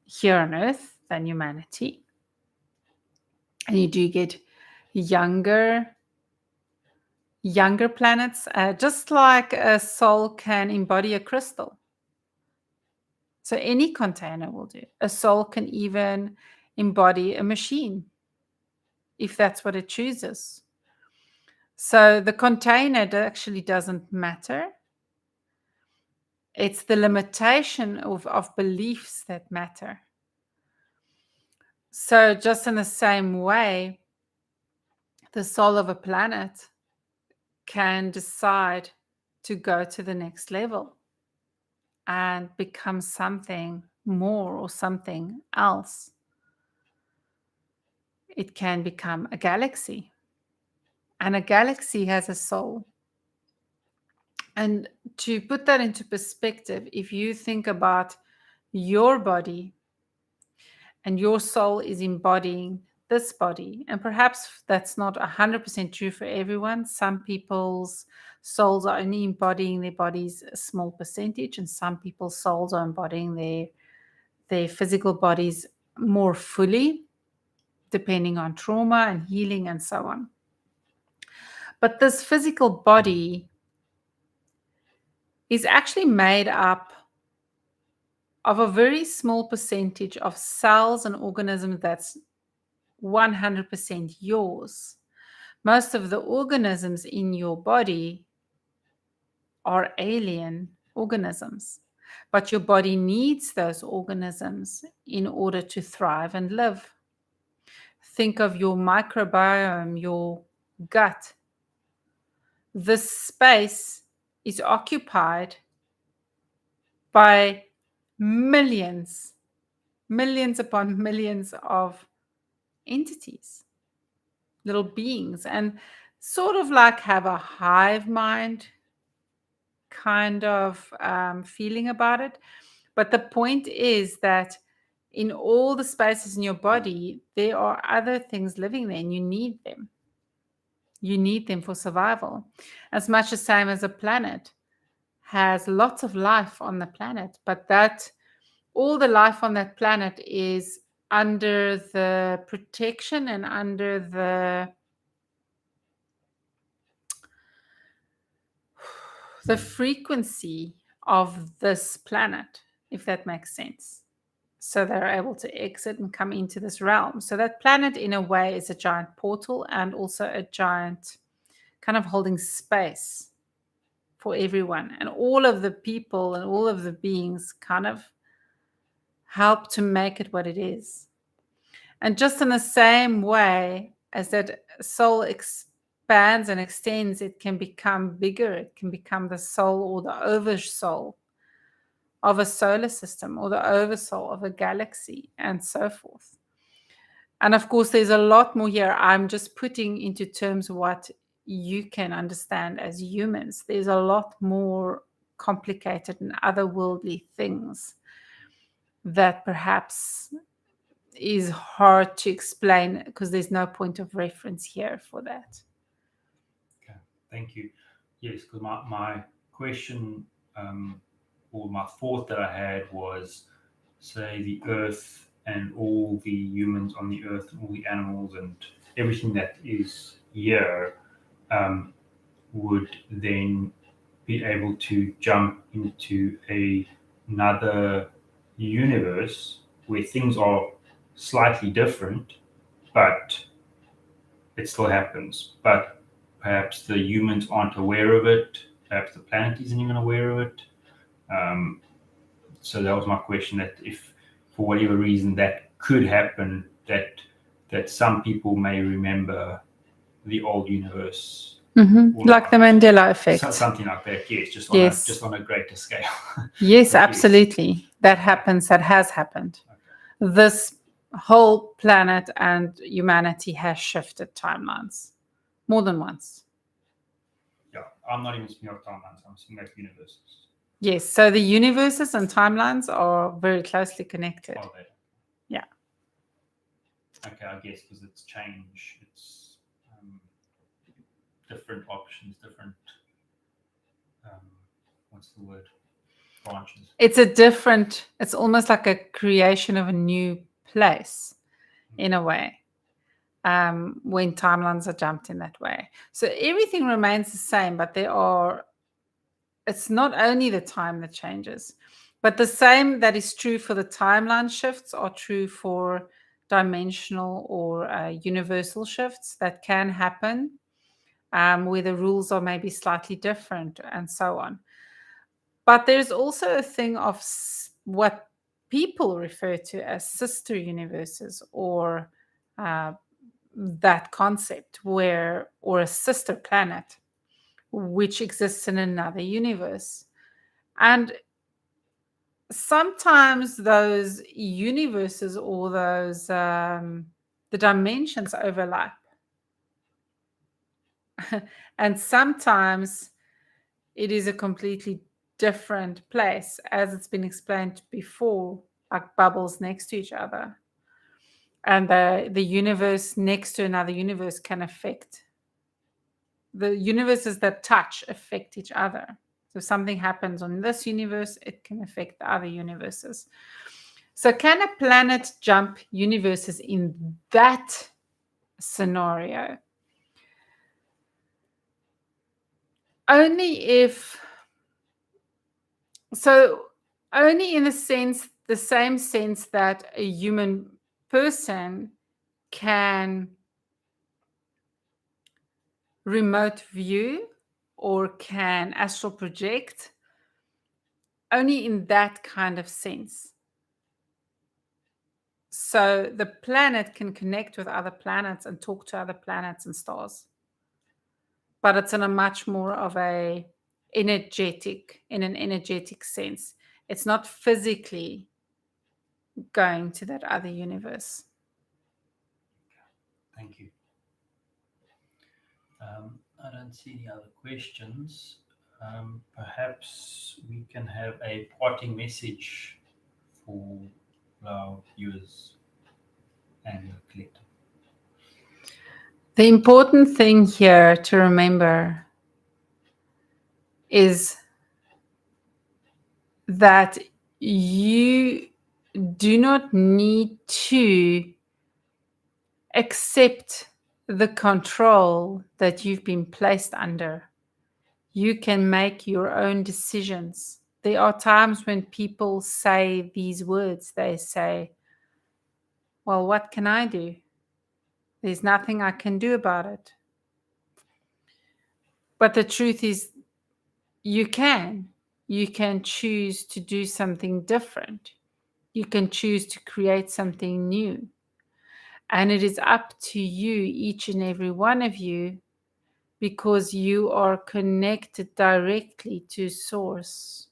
here on Earth, than humanity. And you do get younger planets, just like a soul can embody a crystal. So any container will do. A soul can even embody a machine if that's what it chooses. So the container actually doesn't matter. It's the limitation of beliefs that matter. So just in the same way, the soul of a planet can decide to go to the next level and become something more or something else. It can become a galaxy, and a galaxy has a soul. And to put that into perspective, if you think about your body, and your soul is embodying this body, and perhaps that's not 100% true for everyone. Some people's souls are only embodying their bodies a small percentage, and some people's souls are embodying their physical bodies more fully, depending on trauma and healing and so on. But this physical body is actually made up of a very small percentage of cells and organisms that's 100% yours. Most of the organisms in your body are alien organisms, but your body needs those organisms in order to thrive and live. Think of your microbiome, your gut. This space is occupied by millions, millions upon millions of entities, little beings, and sort of like have a hive mind kind of feeling about it. But the point is that in all the spaces in your body, there are other things living there, and you need them. You need them for survival. As much the same as a planet has lots of life on the planet, but that all the life on that planet is under the protection and under the frequency of this planet, if that makes sense. So they're able to exit and come into this realm. So that planet, in a way, is a giant portal and also a giant kind of holding space for everyone. And all of the people and all of the beings kind of help to make it what it is. And just in the same way as that soul expands and extends, it can become bigger. It can become the soul or the oversoul of a solar system or the oversoul of a galaxy and so forth. And of course, there's a lot more here. I'm just putting into terms what you can understand as humans. There's a lot more complicated and otherworldly things that perhaps is hard to explain because there's no point of reference here for that. Okay, thank you. Yes, because my question or my thought that I had was, say, the earth and all the humans on the earth and all the animals and everything that is here would then be able to jump into another universe where things are slightly different, but it still happens. But perhaps the humans aren't aware of it. Perhaps the planet isn't even aware of it. So that was my question. That if, for whatever reason, that could happen, that some people may remember the old universe, like the Mandela effect, something like that. Yes, just on a greater scale. Yes, absolutely. That happens. That has happened. Okay. This whole planet and humanity has shifted timelines more than once. Yeah, I'm not even speaking of timelines. I'm speaking of universes. Yes, so the universes and timelines are very closely connected. Are they? Yeah. Okay, I guess because it's change, it's different options, different, what's the word, branches. It's almost like a creation of a new place in a way. When timelines are jumped in that way. So everything remains the same, but it's not only the time that changes, but the same that is true for the timeline shifts are true for dimensional or universal shifts that can happen, where the rules are maybe slightly different and so on. But there's also a thing of what people refer to as sister universes or that concept or a sister planet which exists in another universe. And sometimes those universes or those the dimensions overlap. And sometimes it is a completely different place, as it's been explained before, like bubbles next to each other. And the universe next to another universe can affect the universes that touch affect each other. So if something happens on this universe, it can affect the other universes. So can a planet jump universes in that scenario? Only if, so Only in the same sense that a human person can remote view or can astral project, only in that kind of sense. So the planet can connect with other planets and talk to other planets and stars. But it's in a much more of in an energetic sense. It's not physically going to that other universe. Thank you. I don't see any other questions. Perhaps we can have a parting message for our viewers and the collective. The important thing here to remember is that you do not need to accept the control that you've been placed under. You can make your own decisions. There are times when people say these words. They say, well, what can I do? There's nothing I can do about it. But the truth is, you can. You can choose to do something different. You can choose to create something new. And it is up to you, each and every one of you, because you are connected directly to Source.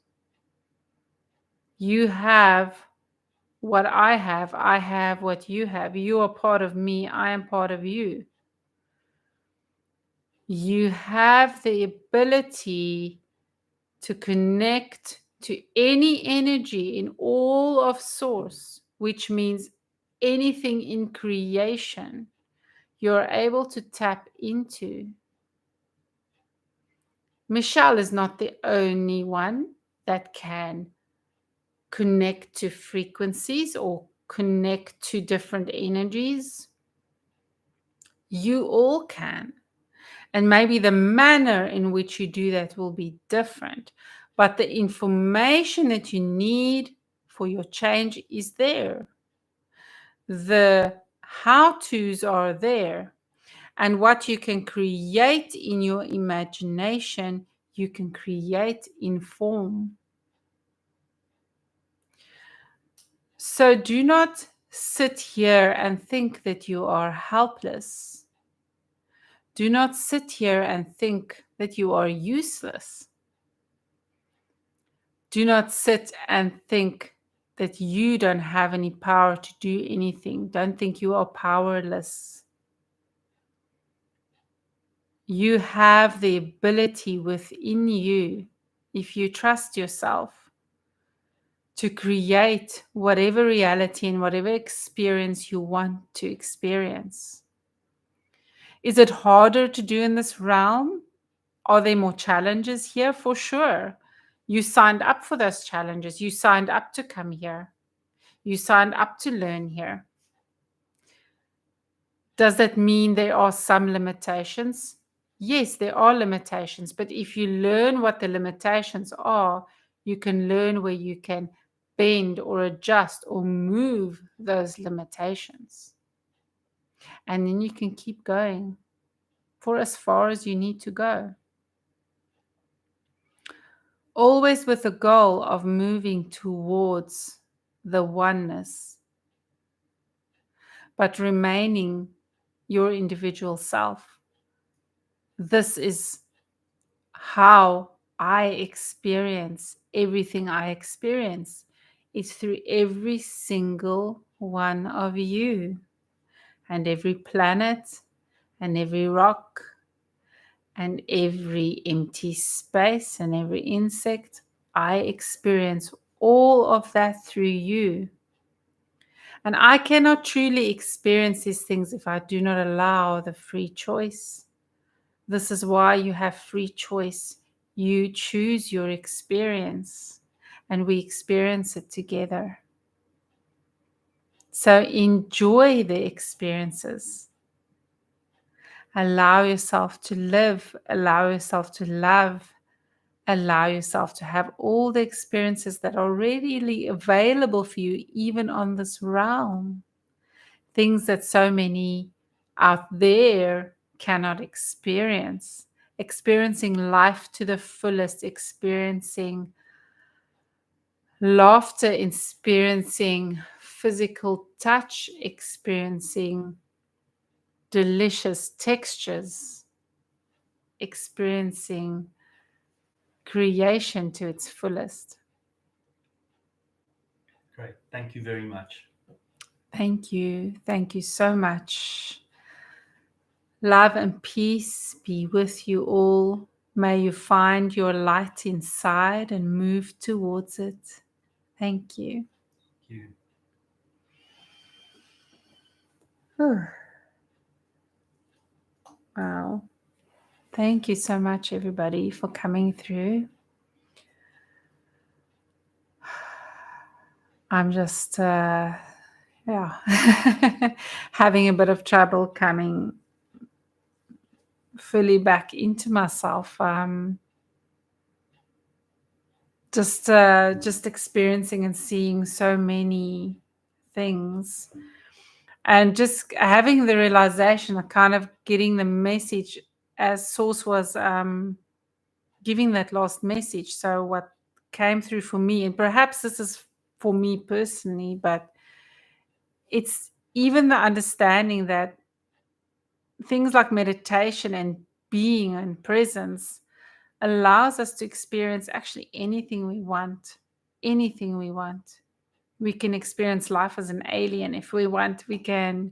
You have what I have what you have. You are part of me, I am part of you. You have the ability to connect to any energy in all of Source, which means anything in creation, you're able to tap into. Michelle is not the only one that can connect to frequencies or connect to different energies. You all can. And maybe the manner in which you do that will be different. But the information that you need for your change is there. The how-tos are there. And what you can create in your imagination, you can create in form. So do not sit here and think that you are helpless. Do not sit here and think that you are useless. Do not sit and think that you don't have any power to do anything. Don't think you are powerless. You have the ability within you, if you trust yourself, to create whatever reality and whatever experience you want to experience. Is it harder to do in this realm? Are there more challenges here? For sure. You signed up for those challenges. You signed up to come here. You signed up to learn here. Does that mean there are some limitations? Yes, there are limitations. But if you learn what the limitations are, you can learn where you can bend or adjust or move those limitations. And then you can keep going for as far as you need to go. Always with the goal of moving towards the oneness, but remaining your individual self. This is how I experience everything I experience. It's through every single one of you, and every planet, and every rock, and every empty space, and every insect. I experience all of that through you. And I cannot truly experience these things if I do not allow the free choice. This is why you have free choice. You choose your experience, and we experience it together. So enjoy the experiences. Allow yourself to live, allow yourself to love, Allow yourself to have all the experiences that are readily available for you, even on this realm. Things that so many out there cannot experience. Experiencing life to the fullest, experiencing laughter, experiencing physical touch, experiencing delicious textures, experiencing creation to its fullest. Great. Thank you very much. Thank you. Thank you so much. Love and peace be with you all. May you find your light inside and move towards it. Thank you. Thank you. Wow. Thank you so much, everybody, for coming through. I'm just, having a bit of trouble coming fully back into myself. Just experiencing and seeing so many things, and just having the realization of kind of getting the message as Source was giving that last message. So what came through for me, and perhaps this is for me personally, but it's even the understanding that things like meditation and being and presence allows us to experience actually anything we want. Anything we want. We can experience life as an alien if we want. We can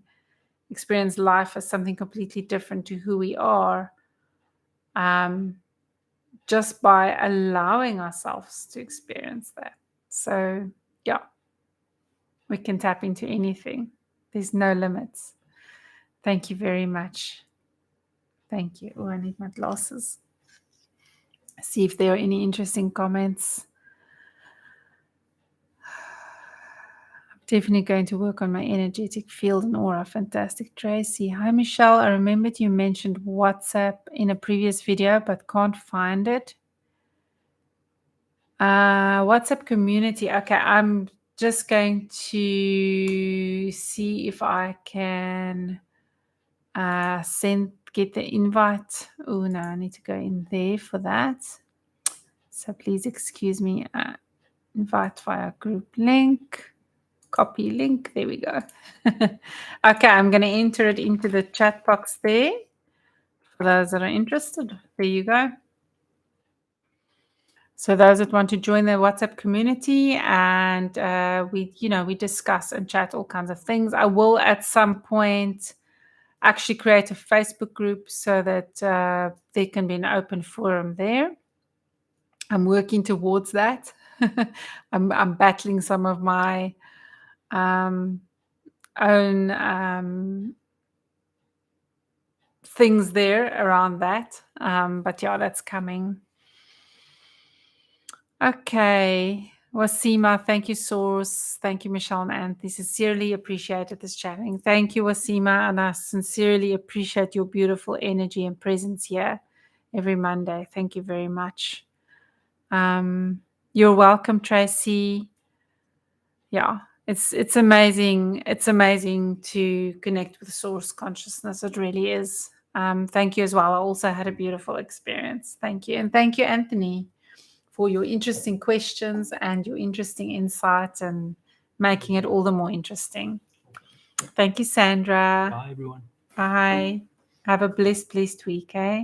experience life as something completely different to who we are, just by allowing ourselves to experience that. So, yeah, we can tap into anything. There's no limits. Thank you very much. Thank you. Oh, I need my glasses. See if there are any interesting comments. I'm definitely going to work on my energetic field and aura. Fantastic, Tracy. Hi, Michelle. I remembered you mentioned WhatsApp in a previous video, but can't find it. WhatsApp community. Okay, I'm just going to see if I can get the invite. Oh no, I need to go in there for that. So please excuse me. Invite via group link. Copy link. There we go. Okay, I'm going to enter it into the chat box there. For those that are interested, there you go. So those that want to join the WhatsApp community, and we discuss and chat all kinds of things. I will at some point actually create a Facebook group so that there can be an open forum there. I'm working towards that. I'm battling some of my own things there around that. But yeah, that's coming. Okay. Wasima, thank you, Source. Thank you, Michelle and Anthony. Sincerely appreciated this chatting. Thank you, Wasima, and I sincerely appreciate your beautiful energy and presence here every Monday. Thank you very much. You're welcome, Tracy. Yeah, it's amazing. It's amazing to connect with Source consciousness. It really is. Thank you as well. I also had a beautiful experience. Thank you. And thank you, Anthony, for your interesting questions and your interesting insights and making it all the more interesting. Thank you, Sandra. Bye, everyone. Bye. Have a blessed week, eh?